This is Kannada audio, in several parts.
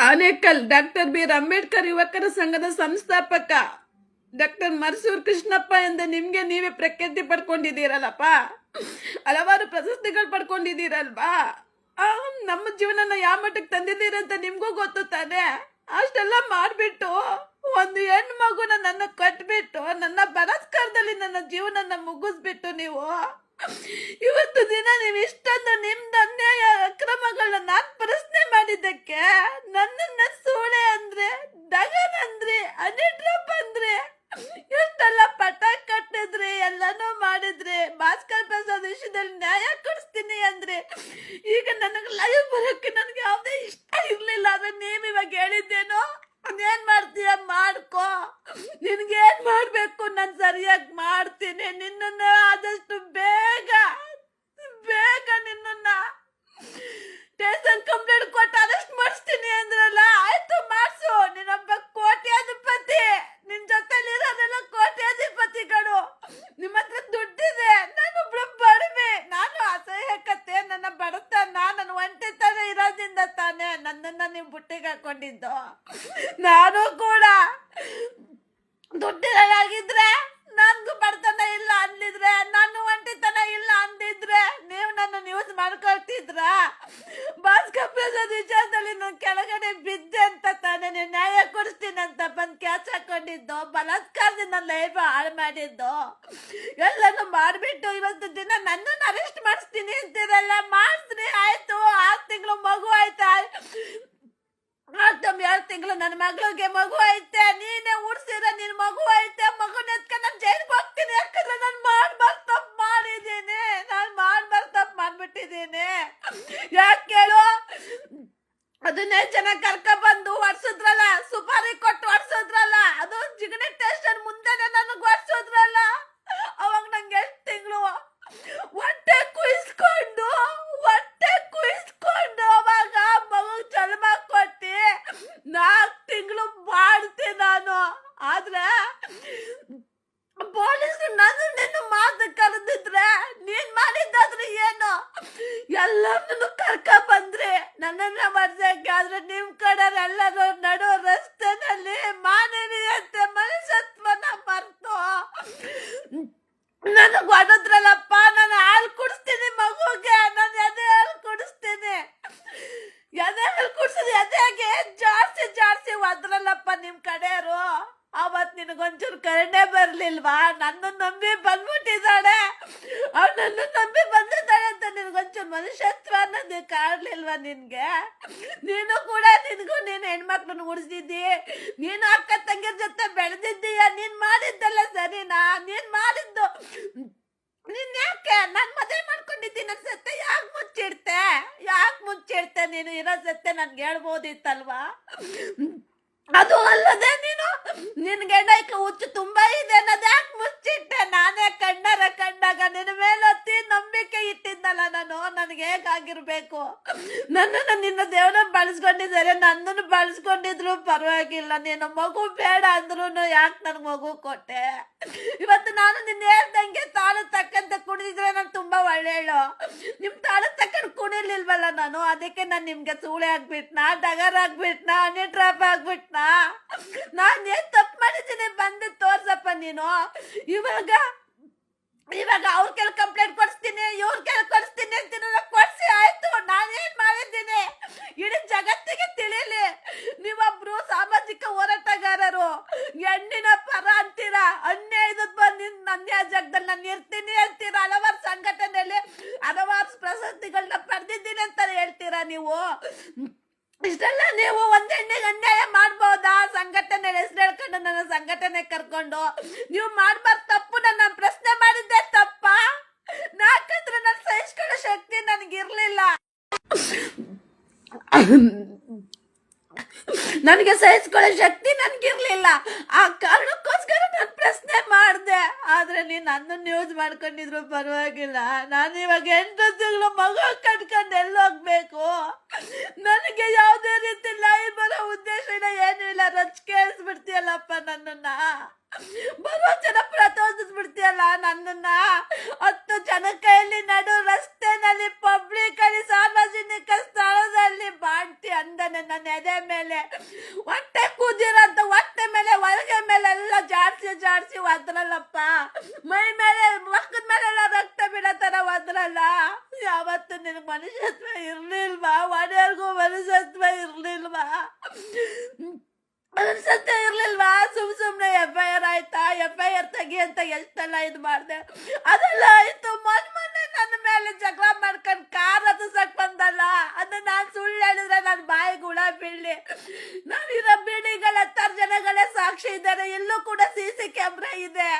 Anekal doctor B R Ambedkar ಯುವಕರ ಸಂಘದ ಸಂಸ್ಥಾಪಕ ಡಾಕ್ಟರ್ ಮರ್ಸೂರ್ ಕೃಷ್ಣಪ್ಪ ಎಂದು ನಿಮ್ಗೆ ನೀವೇ ಪ್ರಖ್ಯಾತಿ ಪಡ್ಕೊಂಡಿದ್ದೀರಲ್ಲಪ್ಪ. ಹಲವಾರು ಪ್ರಶಸ್ತಿಗಳು ಪಡ್ಕೊಂಡಿದ್ದೀರಲ್ವಾ. ನಮ್ಮ ಜೀವನನ ಯಾವ ಮಟ್ಟಕ್ಕೆ ತಂದಿದ್ದೀರಂತ ನಿಮ್ಗೂ ಗೊತ್ತು ತಾನೆ. ಅಷ್ಟೆಲ್ಲ ಮಾಡ್ಬಿಟ್ಟು ಒಂದು ಹೆಣ್ಣು ಮಗುನ ನನ್ನ ಕಟ್ಬಿಟ್ಟು ನನ್ನ ಬಲಾತ್ಕಾರದಲ್ಲಿ ನನ್ನ ಜೀವನನ ಮುಗಿಸ್ಬಿಟ್ಟು ನೀವು ಇವತ್ತು ದಿನ ನೀವು ಇಷ್ಟೊಂದು ನಿಮ್ದು ಅನ್ಯಾಯ ಅಕ್ರಮಗಳನ್ನ ನಾನ್ ಪ್ರಶ್ನೆ ಮಾಡಿದ್ದಕ್ಕೆ ನನ್ನನ್ನ ಸೂಳೆ ಅಂದ್ರೆ, ಡಗನ್ ಅಂದ್ರೆ, ಅನಿಡ್ರಪ್ಪ ಅಂದ್ರೆ, ಎಷ್ಟೆಲ್ಲ ಪಟ ಕಟ್ಟಿದ್ರಿ, ಎಲ್ಲಾನು ಮಾಡಿದ್ರಿ, ಭಾಸ್ಕರ್ ಪ್ರಸಾದ್ ವಿಷಯದಲ್ಲಿ ನ್ಯಾಯ ಕೊಡಿಸ್ತೀನಿ ಅಂದ್ರೆ ಈಗ ನನಗೆ ಲೈವ್ ಬರೋಕ್ಕೆ ನನಗೆ ಯಾವುದೇ ಇಷ್ಟ ಇರ್ಲಿಲ್ಲ. ಆದ್ರೆ ನೀವ್ ಇವಾಗ ಹೇಳಿದ್ದೇನೋ ಅದೇನ್ ಮಾಡ್ತೀಯ ಮಾಡ್ಕೋ, ನಿನ್ಗೇನ್ ಮಾಡ್ಬೇಕು ನಾನು ಸರಿಯಾಗಿ ಮಾಡ್ತೀನಿ. ನಿನ್ನನ್ನ ಆದಷ್ಟು ಬೇಗ ನಿನ್ನನ್ನ ಸ್ಟೇಷನ್ ಕಂಪ್ಲೇಂಟ್ ಕೊಟ್ಟು ಅರೆಸ್ಟ್ ಮಾಡಿಸ್ತೀನಿ ಅಂದ್ರಲ್ಲ, ಆಯ್ತು ಮಾಡ್ಸು. ನೀನೊಬ್ಬ ಕೋಟ್ಯಾಧಿಪತಿ, ನಿನ್ ಜೊತೆಲಿರೋದೆಲ್ಲ ಕೋಟ್ಯಾಧಿಪತಿಗಳು, ನಿಮ್ಮ ಹತ್ರ ದುಡ್ಡಿದೆ. ನಾನೊಬ್ಳು ಬಡವೆ, ನಾನು ಅಸಹ್ಯಕತೆ, ನನ್ನ ಬಡತನ, ನನ್ನ ಒಂಟಿತನ ಇರೋದ್ರಿಂದ ತಾನೇ ನನ್ನನ್ನ ನೀವು ಬುಟ್ಟಿಗೆ ಹಾಕೊಂಡಿದ್ದು. ನಾನು ಕೂಡ ದುಡ್ಡಿರಾಗಿದ್ರೆ, ನನ್ಗೂ ಬಡತನ ಇಲ್ಲ ಅಂದಿದ್ರೆ, ನಾನು ಒಂಟಿತನ ಇಲ್ಲ ಅಂದಿದ್ರೆ ನೀವು ನನ್ನ ನ್ಯೂಸ್ ಮಾಡ್ಕೊಳ್ತಿದ್ರ? ಭಾಸ್ಕರ್ ಪ್ರಸಾದ್ ವಿಚಾರದಲ್ಲಿ ನಾನು ಕೆಳಗಡೆ ಬಿದ್ದೆ ಅಂತ ತಾನೇ ನೀವು ನ್ಯಾಯ ಕೊಡಿಸ್ತೀನಿ ಅಂತ ಬಂದು ಕ್ಯಾಚ್ ಹಾಕೊಂಡಿದ್ದು, ಬಲಾತ್ಕಾರದಿಂದ ಲೈಫ್ ಹಾಳು ಮಾಡಿದ್ದು ಎಲ್ಲಾನು ಮಾಡ್ಬಿಟ್ಟು ಇವತ್ತು ದಿನ ನನ್ನನ್ನು ಅರೆಸ್ಟ್ ಮಾಡಿಸ್ತೀನಿ ಅಂತೀರಲ್ಲ. ಮಾಡಿಸ್ರಿ, ಆಯ್ತು. 6 ತಿಂಗಳು ಮಗು ಆಯ್ತಾ? 7 ತಿಂಗಳು ನನ್ನ ಮಗಳಿಗೆ ಮಗು ಐತೆ, ನೀನೇ ಉಡ್ಸಿರ, ನಿನ್ ಮಗು ಐತೆ. ಮಗುನ ಎತ್ಕೊಂಡು ನಾನು ಜೈಲ್ಗೆ ಹೋಗ್ತೀನಿ. ಯಾಕಂದ್ರೆ ನಾನು ಮಾಡ್ಬಾರ್ದು ತಪ್ಪು ಮಾಡಿದ್ದೀನಿ, ಮಾಡ್ಬಿಟ್ಟಿದ್ದೀನಿ. ಯಾಕೆ ಹೇಳು? 15 ಜನ ಕರ್ಕ ಬಂದು ಹೊಡ್ಸಿದ್ರಲ್ಲ, ಸುಪಾರಿ ಕೊಟ್ಟು ಹೊಡ್ಸಿದ್ರಲ್ಲ, ಅದು ಜಿಗಣಿ ಸ್ಟೇಷನ್ ಮುಂದೆನೆ ನನಗೆ ಹೊಡ್ಸಿದ್ರಲ್ಲ. ಅವಾಗ ನಂಗೆ 8 ತಿಂಗಳು ಹೊಟ್ಟೆ ಕುಯಿಸ್ಕೊಂಡು ಅವಾಗ ಮಗು ಜನ್ಮ ಕೊಟ್ಟಿ 4 ತಿಂಗಳು ಮಾಡ್ತೀನಿ ನಾನು. ಆದ್ರೆ ಪೊಲೀಸರು ನನ್ನ ಮಾತು ಕರೆದಿದ್ರೆ ನೀನ್ ಮಾಡಿದ್ದಾದ್ರೆ ಏನು? ಎಲ್ಲರನ್ನು ಕರ್ಕ ಬಂದ್ರಿ ನನ್ನನ್ನ ಮರ್ಸಕ್ಕೆ. ಆದ್ರೆ ನಿಮ್ ಕಡೆ ಎಲ್ಲರೂ ನಡು ರಸ್ತೆನಲ್ಲಿ ಮಾನವೀಯತೆ, ಮನುಷ್ಯತ್ವನ ಮರ್ತು ನನಗ್ ಹೊಡೆದ್ರಲ್ಲಪ್ಪ. ನಾನು ಹಾಲು ಕುಡಿಸ್ತೀನಿ ಮಗುಗೆ, ನಾನು ಎದೆ ಹಾಲು ಕುಡಿಸ್ತೀನಿ. ಎದೆ ಹಾಲು ಕುಡಿಸಿದ ಎದೆಗೆ ಜಾಡ್ಸಿ ಒದ್ರಲ್ಲಪ್ಪ ನಿಮ್ ಕಡೆಯವರು. ಅವತ್ ನಿನಗೊಂಚೂರು ಕರುಣೆ ಬರ್ಲಿಲ್ವಾ? ನನ್ನ ನಂಬಿ ಬಂದ್ಬಿಟ್ಟಿದ್ದಾಳೆ, ನನ್ನ ನಂಬಿ ಬಂದಿದ್ದಾಳೆ ಅಂತ ನಿನಗೊಂಚೂರು ಮನುಷ್ಯತ್ವ ಅನ್ನೋದು ಕಾಡ್ಲಿಲ್ವಾ ನಿನ್ಗೆ? ನೀನು ಕೂಡ ನೀನು ಹೆಣ್ಮಕ್ಳನ್ನ ಉಡ್ಸಿದ್ದಿ, ನೀನು ಅಕ್ಕ ತಂಗಿರ ಜೊತೆ ಬೆಳೆದಿದ್ದೀಯ. ನೀನ್ ಮಾಡಿದ್ದಲ್ಲ ಸರಿನಾ? ನೀನ್ ಮಾಡಿದ್ದು ನೀನ್ ಯಾಕೆ ನನ್ ಮದುವೆ ಮಾಡ್ಕೊಂಡಿದ್ದೀನಿ ಅನ್ಸತ್ತೆ? ಯಾಕೆ ಮುಚ್ಚಿಡ್ತೆ? ನೀನು ಇರೋ ಸತ್ತೆ ನನ್ಗೆ ಹೇಳ್ಬೋದಿತ್ತಲ್ವಾ? ಅದು ಅಲ್ಲದೆ ನಿನ್ ಗಂಡಕ್ಕೆ ಹುಚ್ಚು ತುಂಬಾ ಇದೆ ಅನ್ನೋದು ಯಾಕೆ ಮುಚ್ಚಿಟ್ಟೆ? ನಾನೇ ಕಂಡಾಗ ನಿನ್ನ ಮೇಲೊತ್ತಿ ನಂಬಿಕೆ ಇಟ್ಟಿದ್ದಲ್ಲ ನಾನು. ನನ್ಗೆ ಹೇಗಾಗಿರ್ಬೇಕು? ನನ್ನನ್ನು ನಿನ್ನ ದೇವ್ರ ಬಳಸ್ಕೊಂಡಿದ್ದಾರೆ, ನನ್ನನ್ನು ಬಳಸ್ಕೊಂಡಿದ್ರು ಪರವಾಗಿಲ್ಲ. ನೀನು ಮಗು ಬೇಡ ಅಂದ್ರು ಯಾಕೆ ನನ್ ಮಗು ಕೊಟ್ಟೆ? ಇವತ್ತು ನಾನು ನಿನ್ನ ಹೇಳ್ದಂಗೆ ತಾಳು ತಕ್ಕಂತ ಕುಣಿದಿದ್ರೆ ನಾನು ತುಂಬಾ ಒಳ್ಳೆಯಳು. ನಿಮ್ ತಾಳು ತಕ್ಕಂತ ಕುಣಿಲಿಲ್ವಲ್ಲ ನಾನು, ಅದಕ್ಕೆ ನಾನು ನಿಮ್ಗೆ ಸೂಳೆ ಆಗ್ಬಿಟ್ನಾ, ಡಗರ್ ಆಗ್ಬಿಟ್ನಾ, ಹನಿ ಟ್ರಾಪ್ ಆಗ್ಬಿಟ್ನಾ? ನಾನ್ ಏನ್ ತಪ್ಪು ಮಾಡಿದ್ದೀನಿ ಬಂದು ತೋರ್ಸಪ್ಪ ನೀನು. ಇವಾಗ ಅವ್ರ ಕೆಲ ಕಂಪ್ಲೇಂಟ್ ಕೊಡಿಸ್ತೀನಿ, ಇವ್ರ ಕೆಲ ಕೊಡಿಸ್ತೀನಿ ಅಂತೀನಿ. ಕೊಡ್ಸಿ, ಆಯ್ತು. ನಾನೇನ್ ಮಾಡಿದ್ದೀನಿ ಇಡೀ ಜಗತ್ತಿಗೆ ತಿಳಿಲಿ. ನೀವೊಬ್ರು ಸಾಮಾಜಿಕ ಹೋರಾಟಗಾರರು, ಹೆಣ್ಣಿನ ಪರ ಅಂತೀರಾ, ಅನ್ಯಾಯದ ಬಂದು ಅನ್ಯಾಯ ಜಾಗದಲ್ಲಿ ನಾನು ಇರ್ತೀನಿ ಅಂತೀರಾ. ಹಲವಾರು ಸಂಘಟನೆಯಲ್ಲಿ ಹಲವಾರು ಪ್ರಶಸ್ತಿಗಳನ್ನ ಪಡೆದಿದ್ದೀನಿ ಅಂತ ಹೇಳ್ತೀರಾ ನೀವು. ಇಷ್ಟೆಲ್ಲ ನೀವು ಒಂದ್ ಹೆಣ್ಣಿಗೆ ಅನ್ಯಾಯ ಮಾಡ್ಬೋದಾ? ಸಂಘಟನೆ ಹೆಸರು ಹೇಳ್ಕೊಂಡು ನನ್ನ ಸಂಘಟನೆ ಕರ್ಕೊಂಡು ನೀವು ಮಾಡ್ಬಾರ್ದು ತಪ್ಪು. ನನ್ನ ಪ್ರಶ್ನೆ ಮಾಡಿದ್ದೆ ತಪ್ಪ? ಯಾಕಂದ್ರೆ ನನ್ನ ಸಹಿಸ್ಕೊಳ್ಳೋ ಶಕ್ತಿ ನನಗಿರ್ಲಿಲ್ಲ. ನನಗೆ ಸಹಿಸ್ಕೊಳ್ಳೋ ಶಕ್ತಿ ನನ್ಗಿರ್ಲಿಲ್ಲ. ಆ ಕಾರಣಕ್ಕೋಸ್ಕರ ನಾನು ಪ್ರಶ್ನೆ ಮಾಡಿದೆ. ಆದ್ರೆ ನೀನ್ ನನ್ನನ್ನು ಯೂಸ್ ಮಾಡ್ಕೊಂಡಿದ್ರು ಪರವಾಗಿಲ್ಲ. ನಾನು ಇವಾಗ 8 ತಿಂಗಳು ಮಗು ಕಟ್ಕೊಂಡು ಎಲ್ಲೋಗ್ಬೇಕು? ನನಗೆ ಯಾವುದೇ ರೀತಿ ಲೈವ್ ಬರೋ ಉದ್ದೇಶ ಇಲ್ಲ, ಏನು ಇಲ್ಲ. ರೊಚ್ಕೇಳಿಸ್ಬಿಡ್ತೀಯಲ್ಲಪ್ಪ ನನ್ನನ್ನ, ಬರೋ ಜನಪರ ತೋರಿಸ್ಬಿಡ್ತೀಯಲ್ಲ ನನ್ನನ್ನ. 10 ಜನ ಕೈಯಲ್ಲಿ ನಡು ರಸ್ತೆನಲ್ಲಿ, ಪಬ್ಲಿಕ್ ಅಲ್ಲಿ, ಸಾರ್ವಜನಿಕ ಸ್ಥಳದಲ್ಲಿ ಬಾಂಟಿ ಅಂದನೆ ನನ್ನ ಎದೆ ಮೇಲೆ, ಹೊಟ್ಟೆ ಕೂದಿರಂತ ಹೊಟ್ಟೆ ಮೇಲೆ, ಹೊರಗೆ ಮೇಲೆ ಎಲ್ಲ ಜಾಡ್ಸಿ ಒದ್ರಲ್ಲಪ್ಪ. ಮೈ ಮೇಲೆ, ಮಕ್ಕದ ಮೇಲೆಲ್ಲ ರಕ್ತ ಬೀಳತರ ಒದ್ರಲ್ಲ. ಯಾವತ್ತು ನಿನಗೆ ಮನುಷ್ಯತ್ವ ಇರ್ಲಿಲ್ವಾ? ಒಡೆಯರ್ಗೂ ಮನುಷ್ಯತ್ವ ಇರ್ಲಿಲ್ವಾ? ಸತ್ಯ ಇರ್ಲಿಲ್ವಾ? ಸುಮ್ನೆ FIR ಆಯ್ತಾ? FIR ತೆಗಿ ಅಂತ ಎಷ್ಟೆಲ್ಲ ಇದು ಮಾಡಿದೆ, ಅದೆಲ್ಲ ಆಯ್ತು. ಮೊನ್ನೆ ನನ್ನ ಮೇಲೆ ಜಗಳ ಮಾಡ್ಕೊಂಡು ಕಾರ್ ಹತ್ತಿಸಕ್ ಬಂದಲ್ಲ, ಅದು ನಾನು ಸುಳ್ಳು ಹೇಳಿದ್ರೆ ನನ್ನ ಬಾಯಿಗೆ ಹುಳ ಬೀಳಿ. ನಾನಿರೋ ಬಿಲ್ಡಿಂಗ್ಗಳ 10 ಜನಗಳೇ ಸಾಕ್ಷಿ ಇದ್ದಾರೆ. ಇಲ್ಲೂ ಕೂಡ CC ಕ್ಯಾಮ್ರಾ ಇದೆ,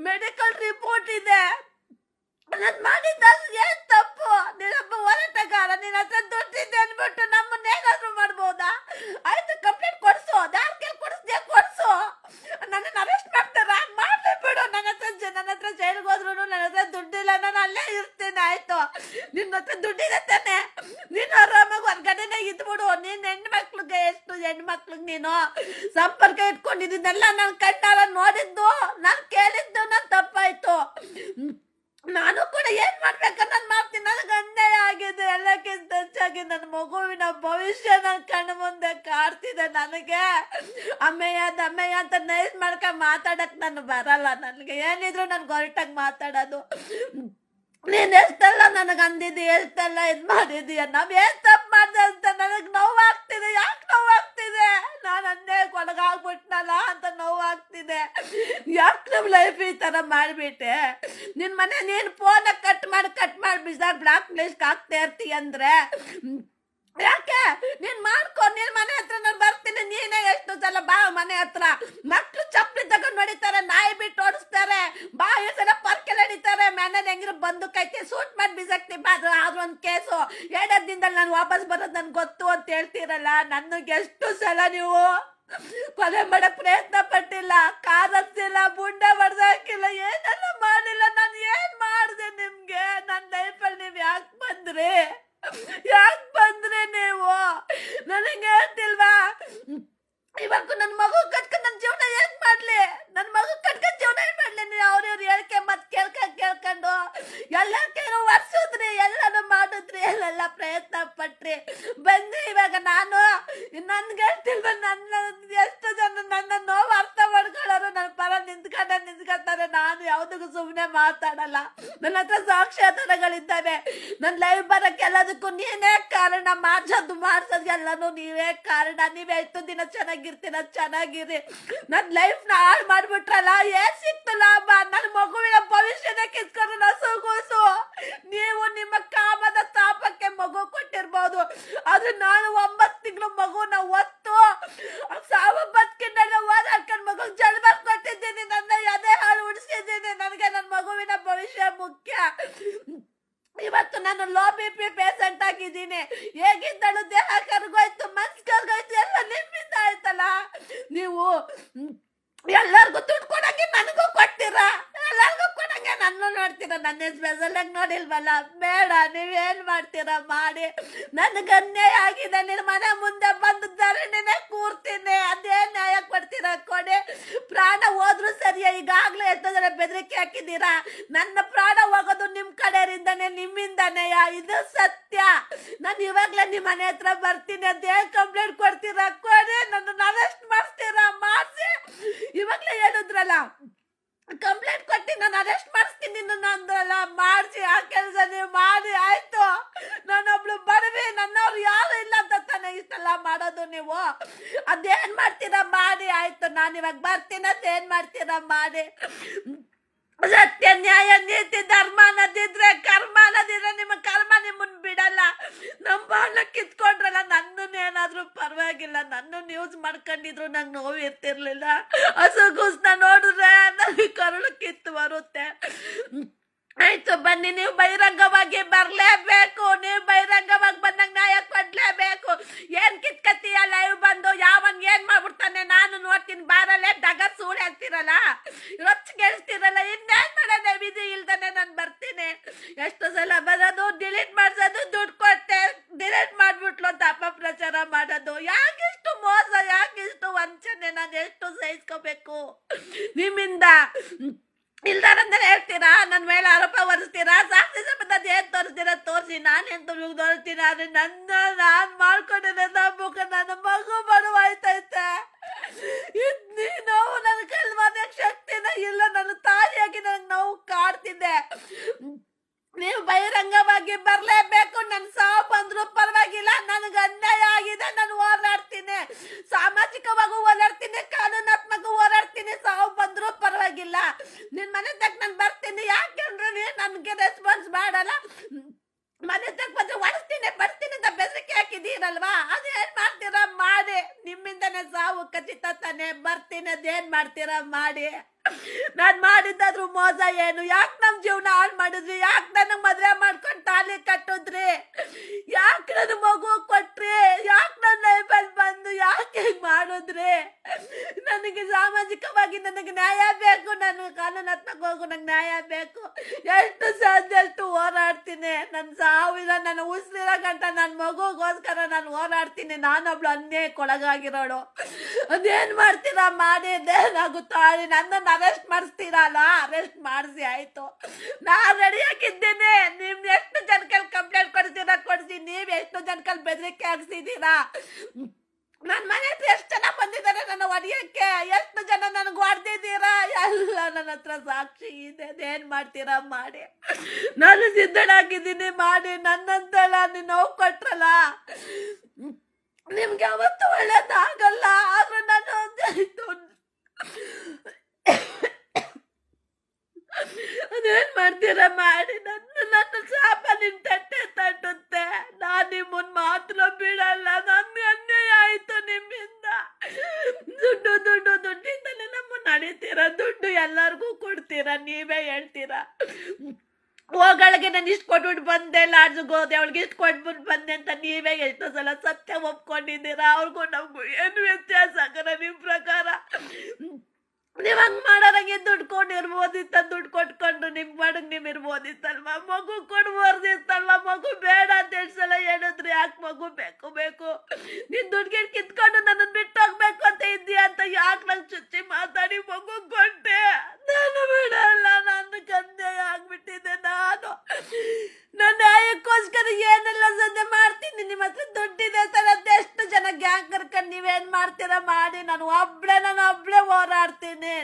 ಮೆಡಿಕಲ್ ರಿಪೋರ್ಟ್ ಇದೆ. ನಾನು ಮಾಡಿದ್ದ ಏನ್ ತಪ್ಪು? ನೀನೊಬ್ಬ ಹೋರಾಟಗಾರ, ನಿನ್ನ ಹತ್ರ ದುಡ್ಡಿದೆ ಅನ್ಬಿಟ್ಟು ನಮ್ಮನ್ನೇನಾದ್ರು ಮಾಡ್ಬೋದಾ? ಆಯ್ತು, ಕಂಪ್ಲೇಂಟ್ ಕೊಡ್ಸು, ಯಾರ್ಗೆ ಕೊಡಿಸ್ದೆ ಕೊಡ್ಸು, ನನ್ನನ್ನು ಅರೆಸ್ಟ್ ಮಾಡ್ತಾರ, ಮಾಡ್ಲಿ ಬಿಡು. ನನ್ನ ಹತ್ರ ಜೈಲ್ಗೆ ಹೋದ್ರು ನನ್ನ ಹತ್ರ ದುಡ್ಡಿಲ್ಲ, ನಾನು ಅಲ್ಲೇ ಇರ್ತೇನೆ. ಆಯ್ತು, ನಿನ್ನ ಹತ್ರ ದುಡ್ಡಿದೆ ತಾನೆ, ನೀನು ಆರಾಮಾಗಿ ಹೊರ್ಗಡೆನೆ ಇದ್ಬಿಡು. ನೀನ್ ಹೆಣ್ಮಕ್ಳಿಗೆ, ಎಷ್ಟು ಹೆಣ್ಮಕ್ಳಿಗೆ ನೀನು ಸಂಪರ್ಕ ಇಟ್ಕೊಂಡಿದ್ದೆಲ್ಲ ನಾನು ಕಣ್ಣಾರ ನೋಡಿದ್ದು, ನಾನು ಕೇಳಿದ್ದು, ನಾನು ತಪ್ಪಾಯ್ತು. ನಾನು ಕೂಡ ಏನ್ ಮಾಡ್ಬೇಕ ನಾನು ಮಾಡ್ತೀನಿ. ನನಗೆ ಅನ್ಯಾಯ ಆಗಿದೆ. ಎಲ್ಲಕ್ಕಿಂತ ಹೆಚ್ಚಾಗಿ ನನ್ನ ಮಗುವಿನ ಭವಿಷ್ಯ ನನ್ನ ಕಣ್ಣು ಮುಂದೆ ಕಾಡ್ತಿದೆ. ನನಗೆ ಅಮ್ಮಯ್ಯ ಅಂತ ನೈಸ್ ಮಾಡ್ಕೊಂಡ್ ಮಾತಾಡಕ್ ನಾನು ಬರಲ್ಲ. ನನಗೆ ಏನಿದ್ರು ನನ್ಗೆ ಹೊರಟಾಗಿ ಮಾತಾಡೋದು. ನೀನ್ ಎಷ್ಟೆಲ್ಲ ನನಗೆ ಅಂದಿದ್ದಿ, ಎಷ್ಟೆಲ್ಲ ಇದ್ ಮಾಡಿದೀಯ, ನಾವ್ ಏನ್ ತಪ್ಪು ಮಾಡ್ದೆ ಅಂತ ನನಗ್ ನೋವಾಗ್ತಿದೆ. ಯಾಕೆ ನೋವಾಗ್ತಿದೆ? ನಾನು ಅನ್ಯಾಯಕ್ಕೆ ಒಳಗಾಗ್ಬಿಟ್ನಲ್ಲ ಅಂತ ನೋವಾಗ್ತಿದೆ. ಯಾಕೆ ನಮ್ ಲೈಫ್ ಈ ತರ ಮಾಡ್ಬಿಟ್ಟೆ? ನಿನ್ ಮನೆ ನೀನ್ ಫೋನ್ ಕಟ್ ಮಾಡಿ ಬಿಸಾರ್ ಬ್ಲಾಕ್ ಲಿಸ್ಟ್ ಆಗ್ತಾ ಇರ್ತೀಯ ಅಂದ್ರೆ ಯಾಕೆ? ನೀನ್ ಮಾಡ್ಕೊ, ನೀನ್ ಮನೆ ಹತ್ರ ನಾನು ಬರ್ತೀನಿ. ನೀನೇ ಎಷ್ಟು ಸಲ ಬಾ ಮನೆ ಹತ್ರ. ಮಕ್ಳು ಚಪ್ಪಲಿ ತಗೊಂಡ್ ಹೊಡಿತಾರೆ, ನಾಯಿ ಬಿಟ್ಟು ಓಡಿಸ್ತಾರೆ, ಬಾ ಸಲ ಪರ್ಕೆಲ್ ಹಿಡಿತಾರೆ, ಮನೇಲಿ ಹೆಂಗಿರೋ ಬಂದು ಕೈತಿ ಸೂಟ್ ಮಾಡಿ ಬಿಸಾಕ್ತಿ. ಆದ್ರೂ ಒಂದ್ ಕೇಸು 2 ದಿನದಲ್ಲಿ ನಾನು ವಾಪಸ್ ಬರೋದು ನನ್ಗೆ ಗೊತ್ತು ಅಂತ ಹೇಳ್ತೀರಲ್ಲ. ನನಗೆ ಎಷ್ಟು ಸಲ ನೀವು ಕೊಲೆ ಮಾಡಕ್ ಪ್ರಯತ್ನ ಪಟ್ಟಿಲ್ಲ, ಕಾರತ್ತಿಲ್ಲ, ಬುಂಡೆ ಹೊಡೆದಾಕಿಲ್ಲ, ಏನೆಲ್ಲ ಮಾಡಿಲ್ಲ. ನಾನು ಏನ್ ಮಾಡಿದೆ ನಿಮ್ಗೆ? ನನ್ನ ಲೈಫಲ್ಲಿ ನೀವ್ ಯಾಕೆ ಬಂದ್ರಿ ನೀವು? ನನಗೆ ಹೇಳ್ತಿಲ್ವಾ? ಇವಾಗ ನನ್ನ ಮಗು ಕಟ್ಕೊಂಡು ನನ್ನ ಜೀವನ ಏನ್ ಮಾಡ್ಲಿ? ನನ್ನ ಮಗು ಕಟ್ಕೊಂಡು ಜೀವನ ಏನ್ ಮಾಡ್ಲಿ? ನೀವು ಅವ್ರವ್ರು ಹೇಳಿಕೆ ಮತ್ ಕೇಳ್ಕೊಂಡು ಎಲ್ಲ ಕೆಲವು ವರ್ಷದ್ರಿ, ಎಲ್ಲಾನು ಮಾಡಿದ್ರಿ, ಎಲ್ಲೆಲ್ಲ ಪ್ರಯತ್ನ ಪಟ್ರಿ, ಬಂದ್ರಿ. ಇವಾಗ ನಾನು ನನ್ಗೆ ಹೇಳ್ತಿಲ್ವ? ನನ್ನ ಎಷ್ಟು ಜನ ನನ್ನ ನೋವು ಅರ್ಥ ಮಾಡ್ಕೊಳ್ಳೋರು ನನ್ನ ಪರ ನಿಂತ್ಕೊಂತಾರೆ. ನಾನು ಯಾವ್ದಕ್ಕೂ ಸುಮ್ಮನೆ ಮಾತಾಡಲ್ಲ. ನನ್ನ ಹತ್ರ ಸಾಕ್ಷ್ಯಾಧಾರಗಳಿದ್ದಾವೆ. ನನ್ನ ಲೈಫ್ ಬರಕ್ಕೆ ಎಲ್ಲದಕ್ಕೂ ನೀನೇ ಕಾರಣ, ಮಾಡ್ಸೋದು ಎಲ್ಲಾನು ನೀವೇ ಕಾರಣ. ನೀವೇ ಎಷ್ಟು ದಿನ ಚೆನ್ನಾಗಿರಿ. ನನ್ನ ಲೈಫ್ ನ ಹಾಳು ಮಾಡ್ಬಿಟ್ರಲ್ಲ. ಏನ್ ಸಿಕ್ತು ಲಾಭ? ನನ್ನ ಮಗುವಿನ ಭವಿಷ್ಯದ ಕಿತ್ಕೊಂಡು ನಸುಗೂಸು. ನೀವು ನಿಮ್ಮ ಕಾಮದ ತಾಪಕ್ಕೆ ಮಗು ಕೊಟ್ಟಿರ್ಬೋದು, ಆದ್ರೆ ನಾನು 9 ತಿಂಗಳು ಮಗುನ ಒತ್ತು ಸಾವು ಬದುಕಿನೆಲ್ಲ ಓದಾಡ್ಕೊಂಡು ಮಗು ಜನ್ಮ ಕೊಟ್ಟಿದ್ದೀನಿ. ನನ್ನ ಎದೆ ಹಾಳು ಉಡಿಸಿದ್ದೀನಿ. ನನಗೆ ನನ್ನ ಮಗುವಿನ ಭವಿಷ್ಯ ಮುಖ್ಯ. ಇವತ್ತು ನಾನು ಲೋ BP ಪೇಷಂಟ್ ಆಗಿದ್ದೀನಿ. ಹೇಗಿದ್ದಳು? ದೇಹ ಕರ್ಗೋಯ್ತು, ಮನ್ಸು ಕರ್ಗೋಯ್ತು, ಎಲ್ಲ ನಿಮ್ಮಿಂದ ಆಯ್ತಲ್ಲ. ನೀವು ಎಲ್ಲರಿಗೂ ದುಡ್ಡು ಕೊಡಂಗೆ ನನಗೂ ಕೊಡ್ತೀರಾ, ಎಲ್ಲರಿಗೂ ಕೊಡಂಗೆ ನನ್ನ ನೋಡ್ತೀರಾ. ನನ್ನ ಸ್ಪೆಷಲ್ ಆಗಿ ನೋಡಿಲ್ವಲ್ಲ? ಬೇಡ, ನೀವೇನ್ ಮಾಡ್ತೀರಾ ಮಾಡಿ. ನನಗೆ ಅನ್ಯಾಯ ಆಗಿದೆ. ನಿನ್ನ ಮನೆ ಮುಂದೆ ಬಂದು ಧರಣಿನೇ ಕೂರ್ತೀನಿ. ಅದೇ ನ್ಯಾಯ ಕೊಡ್ತೀರಾ ಕೊಡಿ. ಪ್ರಾಣ ಹೋದ್ರು ಸರಿಯಾ. ಈಗಾಗ್ಲೇ ಎಷ್ಟೋ ಜನ ಬೆದರಿಕೆ ಹಾಕಿದ್ದೀರಾ. ನನ್ನ ಪ್ರಾಣ ಹೋಗೋದು ನಿಮ್ ಕಡೆಯಿಂದಾನೆ, ನಿಮ್ಮಿಂದಾನೆ. ಇದು ಸತ್ಯ. ನಾನು ಇವಾಗ್ಲೇ ನಿಮ್ ಮನೆ ಹತ್ರ ಬರ್ತೀನಿ ಅಂತ ಹೇಳಿ ಕಂಪ್ಲೇಂಟ್ ಕೊಡ್ತೀರಾ ಕೊಡಿ. ನನ್ನ ಅರೆಸ್ಟ್ ಮಾಡಿಸ್ತೀರಾ ಮಾಡಿಸಿ. ಇವಾಗ್ಲೇ ಹೇಳಿದ್ರಲ್ಲ, ಕಂಪ್ಲೇಂಟ್ ಕೊಟ್ಟಿ ನಾನು ಅರೆಸ್ಟ್ ಮಾಡಿಸ್ತೀನಿ ಅಂದ್ರಲ್ಲ, ಮಾಡಿಸಿ. ಆ ಕೆಲಸ ನೀವು ಮಾಡಿ ಆಯ್ತು. ನಾನೊಬ್ಳು ಬಡವಿ, ನನ್ನವ್ರು ಯಾರು ಇಲ್ಲ ಅಂತ ತಾನೆ ಇಷ್ಟೆಲ್ಲ ಮಾಡೋದು ನೀವು. ಅದೇನ್ ಮಾಡ್ತೀರಾ ಮಾಡಿ ಆಯ್ತು. ನಾನು ಇವಾಗ ಬರ್ತೀನಿ, ಅದೇನ್ ಮಾಡ್ತೀರಾ ಮಾಡಿ. ಸತ್ಯ, ನ್ಯಾಯ, ನೀತಿ, ಧರ್ಮ ಅನ್ನೋದಿದ್ರೆ, ಕರ್ಮ ಅನ್ನೋದಿದ್ರೆ ನಿಮ್ಮ ಕರ್ಮ ನಿಮ್ಮನ್ ಬಿಡಲ್ಲ. ನಮ್ಮ ಕಿತ್ಕೊಂಡ್ರಲ್ಲ, ನನ್ನನ್ನೇನಾದ್ರೂ ಪರವಾಗಿಲ್ಲ, ನನ್ನ ನ್ಯೂಸ್ ಮಾಡ್ಕೊಂಡಿದ್ರು ನಂಗೆ ನೋವು ಇರ್ತಿರ್ಲಿಲ್ಲ. ಹಸುಗೂಸ್ನ ನೋಡಿದ್ರೆ ನನಗೆ ಕರುಳು ಕಿತ್ತು ಬರುತ್ತೆ. ಆಯ್ತು, ಬನ್ನಿ. ನೀವು ಬಹಿರಂಗವಾಗಿ ಬರ್ಲೇಬೇಕು. ನೀವು ಬಹಿರಂಗವಾಗಿ ಬಂದಾಗ ನ್ಯಾಯ ಕೊಡ್ಲೇಬೇಕು. ಏನ್ ಕಿತ್ಕತ್ತೀಯ ಲೈವ್ ಬಂದು? ಯಾವನ್ ಏನ್ ಮಾಡ್ಬಿಡ್ತಾನೆ ನಾನು ನೋಡ್ತೀನಿ. ಬಾರಲ್ಲೇ ಡಗ ಸೂಳೆ ಅಂತೀರಲ್ಲ, ರೊಚ್ಚಿಗೆಳ್ತೀರಲ್ಲ, ಇನ್ನೇನ್ ಮಾಡೋಣ? ವಿಧಿ ಇಲ್ದಾನೆ ನಾನು ಬರ್ತೀನಿ. ಎಷ್ಟು ಸಲ ಬರೋದು, ಡಿಲೀಟ್ ಮಾಡ್ಸೋದು, ದುಡ್ಡು ಕೊಟ್ಟೆ ಡಿಲೀಟ್ ಮಾಡ್ಬಿಟ್ಲು ಅಂತ ಅಪಪ್ರಚಾರ ಮಾಡೋದು. ಯಾಕೆಷ್ಟು ಮೋಸ ಬೇಕು ನಿಮ್ಮಿಂದ. ಇಲ್ದಾರಂದ್ರೆ ಹೇಳ್ತೀರಾ, ನನ್ನ ಮೇಲೆ ಆರೋಪ ಹೊರಿಸ್ತೀರಾ, ಸಾಕ್ಷಿ ಸಂಬಂಧ ಏನ್ ತೋರಿಸ್ತೀರಾ ತೋರಿಸಿ, ನಾನೇನ್ ತೋರಿಸ್ತೀನಿ. ಆದ್ರೆ ನಾನ್ ಮಾಡ್ಕೊಂಡಿರೋ ನಂಬಕ ನನ್ನ ಮಗು ಬಡವಾಯ್ತೈತೆ. ನೋವು ನನ್ನ ಕೈಲಿ ಮನೆಯಕ್ಕೆ ಶಕ್ತಿನ ಇಲ್ಲ, ನನ್ನ ತಾಯಿಯಾಗಿ ನನಗೆ ನೋವು ಕಾಡ್ತಿದೆ. ನೀವು ಬಹಿರಂಗವಾಗಿ ಬರ್ಲೇಬೇಕು. ನನ್ ಸಾವು ಬಂದ್ರು ಪರವಾಗಿಲ್ಲ, ನನಗೆ ಅನ್ಯಾಯ ಆಗಿದೆ, ನಾನು ಹೋರಾಡ್ತೀನಿ, ಸಾಮಾಜಿಕವಾಗಿ ಹೋರಾಡ್ತೀನಿ, ಕಾನೂನಾತ್ಮಕ ಹೋರಾಡ್ತೀನಿ. ಸಾವು ಬಂದ್ರು ಪರವಾಗಿಲ್ಲ, ನಿನ್ ಮನೆ ತಕ್ಕ ನಾನು ಬರ್ತೀನಿ. ಯಾಕೆಂದ್ರೆ ನನ್ಗೆ ರೆಸ್ಪಾನ್ಸ್ ಮಾಡಲ್ಲ. ಮನೆ ತಕ್ಕ ಬಂದ್ರೆ ಬರ್ತೀನಿ ಅಂತ ಬೆದರಿಕೆ ಹಾಕಿದೀರಲ್ವಾ, ಅದೇನ್ ಮಾಡ್ತೀರಾ ಮಾಡಿ. ನಿಮ್ಮಿಂದನೇ ಸಾವು ಖಚಿತ ತಾನೆ. ಬರ್ತೀನಿ, ಅದೇನ್ ಮಾಡ್ತೀರಾ ಮಾಡಿ. ನಾನ್ ಮಾಡಿದ್ದಾದ್ರು ಮೋಸ ಏನು? ಯಾಕೆ ನಮ್ ಜೀವನ ಹಾಳು ಮಾಡಿದ್ರಿ? ಯಾಕೆ ನನಗ್ ಮದ್ವೆ ಮಾಡ್ಕೊಂಡ್ ತಾಲಿ ಕಟ್ಟಿದ್ರಿ? ಯಾಕೆ ನನ್ ಮಗು ಕೊಟ್ರಿ? ಯಾಕೆ ನನ್ನ ಲೈಫಲ್ಲಿ ಬಂದು ಯಾಕೆ ಮಾಡಿದ್ರಿ? ನನಗೆ ಸಾಮಾಜಿಕವಾಗಿ ನನಗೆ ನ್ಯಾಯ ಬೇಕು, ನಾನು ಕಾನೂನಾತ್ಮಕ ಹೋಗು, ನಂಗೆ ನ್ಯಾಯ ಬೇಕು. ಎಷ್ಟು ಸಾಧ್ಯ ಅಷ್ಟು ಹೋರಾಡ್ತೀನಿ. ನನ್ನ ಸಾವಿಲ್ಲ, ನನ್ನ ಉಸಿರಿರೋ ಗಂಟ ನನ್ನ ಮಗುಗೋಸ್ಕರ ನಾನು ಹೋರಾಡ್ತೀನಿ. ನಾನೊಬ್ಳು ಅನ್ಯಾಯಕ್ಕೊಳಗಾಗಿರೋಳು. ಅದೇನ್ ಮಾಡ್ತೀರಾ ಮಾಡಿ, ಏನಾಗುತ್ತಾಳಿ. ನನ್ನನ್ನು ಅರೆಸ್ಟ್ ಮಾಡಿಸ್ತೀರಲ್ಲ, ಅರೆಸ್ಟ್ ಮಾಡಿಸಿ ಆಯ್ತು, ನಾ ರೆಡಿಯಾಗಿದ್ದೇನೆ. ನಿಮ್ ಎಷ್ಟು ಜನಕಲ್ಲಿ ಕಂಪ್ಲೇಂಟ್ ಕೊಡ್ತೀರಾ ಕೊಡ್ಸಿ, ನೀವ್ ಎಷ್ಟು ಜನಕಲ್ಲಿ ಬೆದರಿಕೆ ಹಾಕ್ಸಿದೀರಾ. ನನ್ ಮನೆ ಹತ್ರ ಎಷ್ಟು ಜನ ಬಂದಿದ್ದಾರೆ ನನ್ನ ಹೊಡಿಯಕ್ಕೆ, ಎಷ್ಟು ಜನ ನನಗೆ ಹೊಡೆದಿದ್ದೀರಾ, ಎಲ್ಲ ನನ್ನ ಹತ್ರ ಸಾಕ್ಷಿ ಇದೆ. ಅದೇನ್ ಮಾಡ್ತೀರಾ ಮಾಡಿ. ನಾನು ಸಿದ್ಧನಾಗಿದ್ದೀನಿ ಮಾಡಿ. ನನ್ನಂತೆಲ್ಲ ನೀವು ನೋವು ಕೊಟ್ರಲ್ಲ, ನಿಮ್ಗೆ ಯಾವತ್ತೂ ಒಳ್ಳೇದಾಗಲ್ಲ. ಆದ್ರೆ ನಾನು ಅದೇನ್ ಮಾಡ್ತೀರಾ ಮಾಡಿ. ನನ್ನ ಶಾಪ ನಿನ್ ತಟ್ಟುತ್ತೆ. ನಾನ್ ನಿಮ್ಮನ್ ಮಾತ್ರ ಬಿಡಲ್ಲ. ನನ್ಗೆ ಅನ್ಯಾಯ ಆಯ್ತು ನಿಮ್ಮಿಂದ. ದುಡ್ಡಿಂದಲೇ ನಮ್ಮನ್ನ ನಡೀತೀರಾ. ದುಡ್ಡು ಎಲ್ಲರಿಗೂ ಕೊಡ್ತೀರಾ, ನೀವೇ ಹೇಳ್ತೀರಾ. ಹೋಗಳಿಗೆ ನಾನು ಇಷ್ಟು ಕೊಟ್ಬಿಟ್ಟು ಬಂದೆ, ಲಾಡ್ಜ್ಗೆ ಹೋದೆ, ಅವಳಿಗೆ ಇಷ್ಟು ಕೊಟ್ಬಿಟ್ಟು ಬಂದೆ ಅಂತ ನೀವೇ ಎಷ್ಟೋ ಸಲ ಸತ್ಯ ಒಪ್ಕೊಂಡಿದ್ದೀರಾ. ಅವ್ರಿಗೂ ನಮಗೂ ಏನು ವ್ಯತ್ಯಾಸ ಆಗಲ್ಲ ನಿಮ್ ಪ್ರಕಾರ? ನೀವ್ ಹಂಗ್ ಮಾಡೋರಂಗೆ ದುಡ್ಕೊಂಡಿರ್ಬೋದಿತ್ತ, ದುಡ್ಡು ಕೊಟ್ಕೊಂಡು ನಿಮ್ ಮಾಡಂಗ್ ನೀವ್ ಇರ್ಬೋದಿತ್ತಲ್ವಾ. ಮಗು ಕೊಡ್ಬೋದಿತ್ತಲ್ವಾ. ಮಗು ಬೇಡ ಅಂತ ಎಷ್ಟು ಸಲ ಹೇಳಿದ್ರಿ. ಯಾಕೆ ಮಗು ಬೇಕು? ನೀನ್ ದುಡ್ಡು ಕಿತ್ಕೊಂಡು ನನ್ನ ಬಿಟ್ಟು ಹೋಗ್ಬೇಕು ಅಂತ ಇದ್ದೀಯ ಅಂತ ಯಾಕೆ ನಂಗೆ ಚುಚ್ಚಿ ಮಾತಾಡಿ ಮಗು ಕೊಟ್ಟೆ? ನಾನು ಬಿಡಲ್ಲ, ನನ್ನ ಕಂದೆ ಆಗ್ಬಿಟ್ಟಿದೆ. ನಾನು ನನ್ನ ನ್ಯಾಯಕ್ಕೋಸ್ಕರ ಏನೆಲ್ಲ ಸದ್ಯ ಮಾಡ್ತೀನಿ. ನಿಮ್ಮ ಹತ್ರ ದುಡ್ಡಿದೆ ಸರ್, ಅದೆಷ್ಟು ಜನ ಗ್ಯಾಂಗ್ ಕರ್ಕೊಂಡು ನೀವೇನ್ ಮಾಡ್ತೀರಾ ಮಾಡಿ. ನಾನು ಒಬ್ಳೆ ಹೋರಾಡ್ತೀನಿ.